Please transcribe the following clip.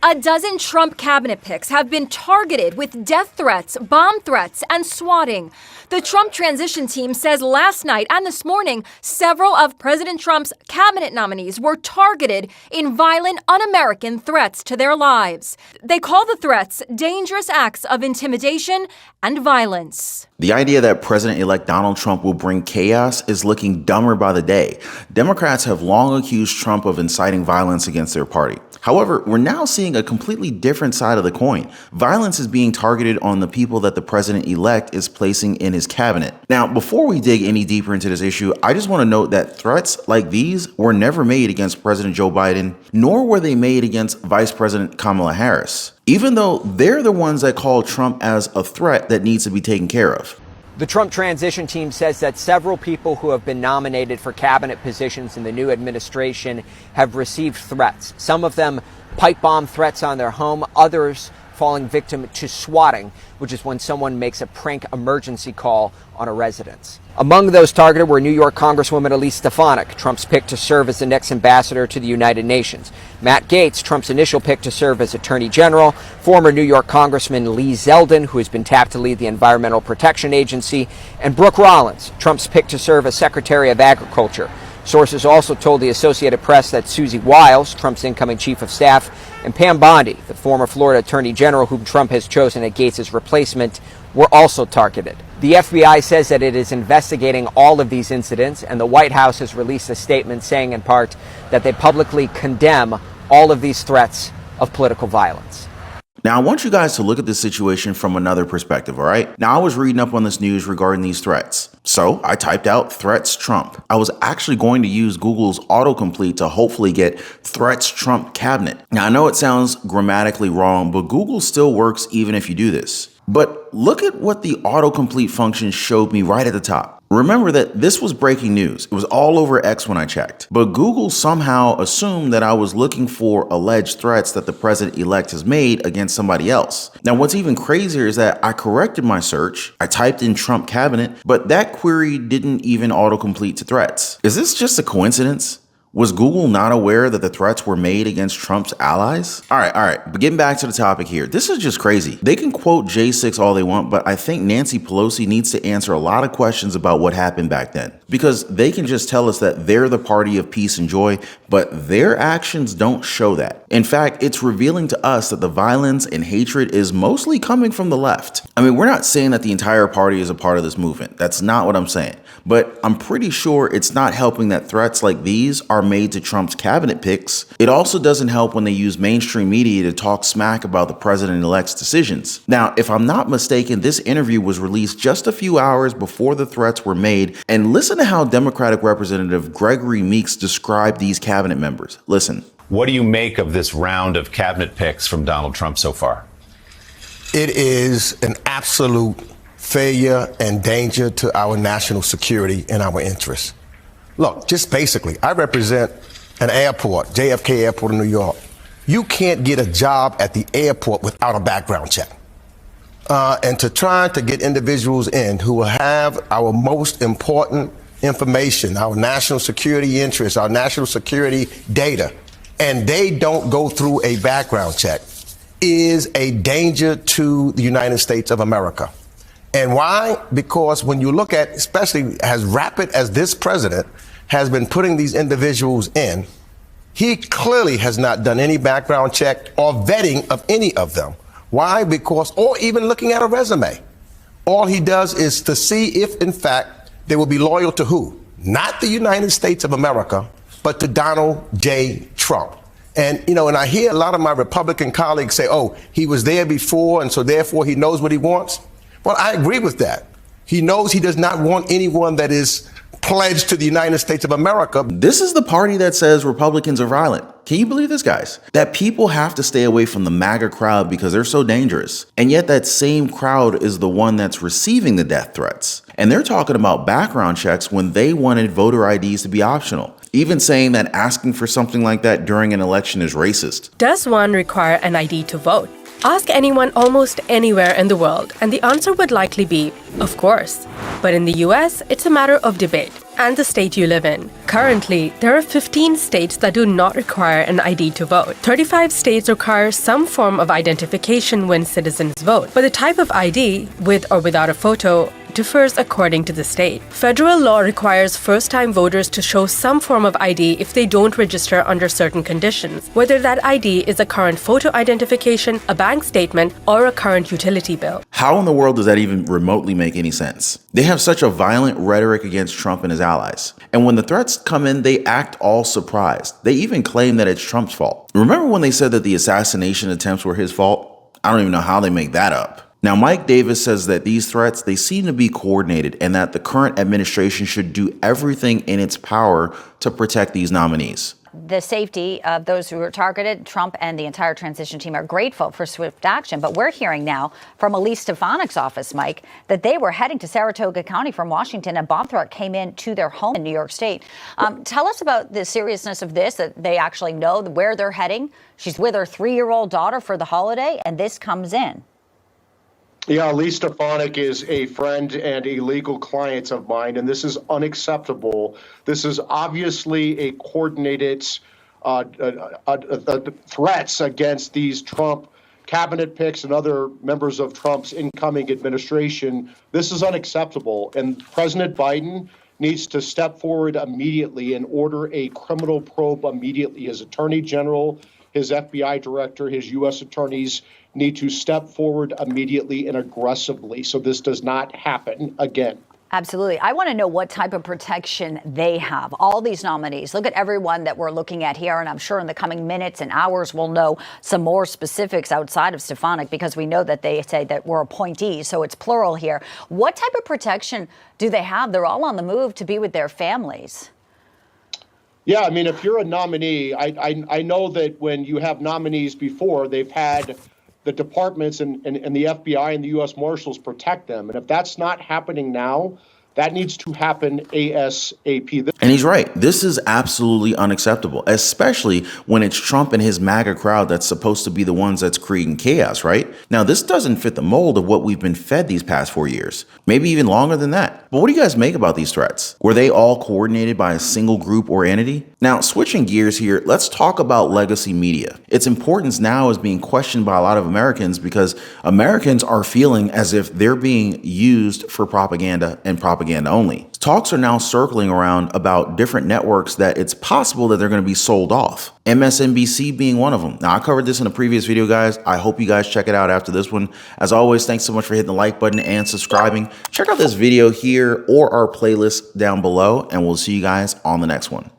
A dozen Trump cabinet picks have been targeted with death threats, bomb threats, and swatting. The Trump transition team says last night and this morning, several of President Trump's cabinet nominees were targeted in violent, un-American threats to their lives. They call the threats dangerous acts of intimidation and violence. The idea that President-elect Donald Trump will bring chaos is looking dumber by the day. Democrats have long accused Trump of inciting violence against their party. However, we're now seeing a completely different side of the coin. Violence is being targeted on the people that the president-elect is placing in his cabinet. Now, before we dig any deeper into this issue, I just want to note that threats like these were never made against President Joe Biden, nor were they made against Vice President Kamala Harris, even though they're the ones that call Trump as a threat that needs to be taken care of. The Trump transition team says that several people who have been nominated for cabinet positions in the new administration have received threats. Some of them pipe bomb threats on their home, others falling victim to swatting, which is when someone makes a prank emergency call on a residence. Among those targeted were New York Congresswoman Elise Stefanik, Trump's pick to serve as the next ambassador to the United Nations; Matt Gaetz, Trump's initial pick to serve as Attorney General; former New York Congressman Lee Zeldin, who has been tapped to lead the Environmental Protection Agency; and Brooke Rollins, Trump's pick to serve as Secretary of Agriculture. Sources also told the Associated Press that Susie Wiles, Trump's incoming chief of staff, and Pam Bondi, the former Florida Attorney General whom Trump has chosen as Gaetz' replacement, were also targeted. The FBI says that it is investigating all of these incidents, and the White House has released a statement saying in part that they publicly condemn all of these threats of political violence. Now, I want you guys to look at this situation from another perspective, all right? Now, I was reading up on this news regarding these threats. So I typed out threats Trump. I was actually going to use Google's autocomplete to hopefully get threats Trump cabinet. Now, I know it sounds grammatically wrong, but Google still works even if you do this. But look at what the autocomplete function showed me right at the top. Remember that this was breaking news. It was all over X when I checked. But Google somehow assumed that I was looking for alleged threats that the president-elect has made against somebody else. Now, what's even crazier is that I corrected my search. I typed in Trump cabinet, but that query didn't even autocomplete to threats. Is this just a coincidence? Was Google not aware that the threats were made against Trump's allies? All right, but getting back to the topic here, this is just crazy. They can quote J6 all they want, but I think Nancy Pelosi needs to answer a lot of questions about what happened back then, because they can just tell us that they're the party of peace and joy, but their actions don't show that. In fact, it's revealing to us that the violence and hatred is mostly coming from the left. I mean, we're not saying that the entire party is a part of this movement. That's not what I'm saying. But I'm pretty sure it's not helping that threats like these are made to Trump's cabinet picks. It also doesn't help when they use mainstream media to talk smack about the president-elect's decisions. Now, if I'm not mistaken, this interview was released just a few hours before the threats were made. And listen to how Democratic Representative Gregory Meeks described these cabinet members. Listen. What do you make of this round of cabinet picks from Donald Trump so far? It is an absolute failure and danger to our national security and our interests. Look, just basically, I represent an airport, JFK Airport in New York. You can't get a job at the airport without a background check. And to try to get individuals in who will have our most important information, our national security interests, our national security data, and they don't go through a background check, is a danger to the United States of America. And why? Because when you look at, especially as rapid as this president has been putting these individuals in, he clearly has not done any background check or vetting of any of them. Why? Because, or even looking at a resume. All he does is to see if, in fact, they will be loyal to who? Not the United States of America, but to Donald J. Trump. And, you know, and I hear a lot of my Republican colleagues say, oh, he was there before, and so therefore he knows what he wants. Well, I agree with that. He knows he does not want anyone that is pledged to the United States of America. This is the party that says Republicans are violent. Can you believe this, guys? That people have to stay away from the MAGA crowd because they're so dangerous. And yet that same crowd is the one that's receiving the death threats. And they're talking about background checks when they wanted voter IDs to be optional, even saying that asking for something like that during an election is racist. Does one require an ID to vote? Ask anyone almost anywhere in the world, and the answer would likely be, of course. But in the US, it's a matter of debate. and the state you live in. Currently, there are 15 states that do not require an ID to vote. 35 states require some form of identification when citizens vote, but the type of ID, with or without a photo, differs according to the state. Federal law requires first-time voters to show some form of ID if they don't register under certain conditions, whether that ID is a current photo identification, a bank statement, or a current utility bill. How in the world does that even remotely make any sense? They have such a violent rhetoric against Trump and his allies. And when the threats come in, they act all surprised. They even claim that it's Trump's fault. Remember when they said that the assassination attempts were his fault? I don't even know how they make that up. Now, Mike Davis says that these threats, they seem to be coordinated and that the current administration should do everything in its power to protect these nominees. The safety of those who were targeted, Trump and the entire transition team are grateful for swift action. But we're hearing now from Elise Stefanik's office, Mike, that they were heading to Saratoga County from Washington. A bomb threat came in to their home in New York State. Tell us about the seriousness of this, that they actually know where they're heading. She's with her 3-year-old daughter for the holiday, and this comes in. Yeah, Lee Stefanik is a friend and a legal client of mine, and this is unacceptable. This is obviously a coordinated threats against these Trump cabinet picks and other members of Trump's incoming administration. This is unacceptable, and President Biden needs to step forward immediately and order a criminal probe immediately. His attorney general, his FBI director, his U.S. attorneys need to step forward immediately and aggressively so this does not happen again. Absolutely. I want to know what type of protection they have. All these nominees. Look at everyone that we're looking at here, and I'm sure in the coming minutes and hours we'll know some more specifics outside of Stefanik, because we know that they say that we're appointees, so it's plural here. What type of protection do they have? They're all on the move to be with their families. Yeah, I mean, if you're a nominee, I know that when you have nominees before, they've had the departments and the FBI and the U.S. Marshals protect them. And if that's not happening now, that needs to happen ASAP. And he's right. This is absolutely unacceptable, especially when it's Trump and his MAGA crowd that's supposed to be the ones that's creating chaos, right? Now, this doesn't fit the mold of what we've been fed these past 4 years, maybe even longer than that. But what do you guys make about these threats? Were they all coordinated by a single group or entity? Now, switching gears here, let's talk about legacy media. Its importance now is being questioned by a lot of Americans because Americans are feeling as if they're being used for propaganda and propaganda only. Talks are now circling around about different networks that it's possible that they're going to be sold off. MSNBC being one of them. Now, I covered this in a previous video, guys. I hope you guys check it out after this one. As always, thanks so much for hitting the like button and subscribing. Check out this video here or our playlist down below, and we'll see you guys on the next one.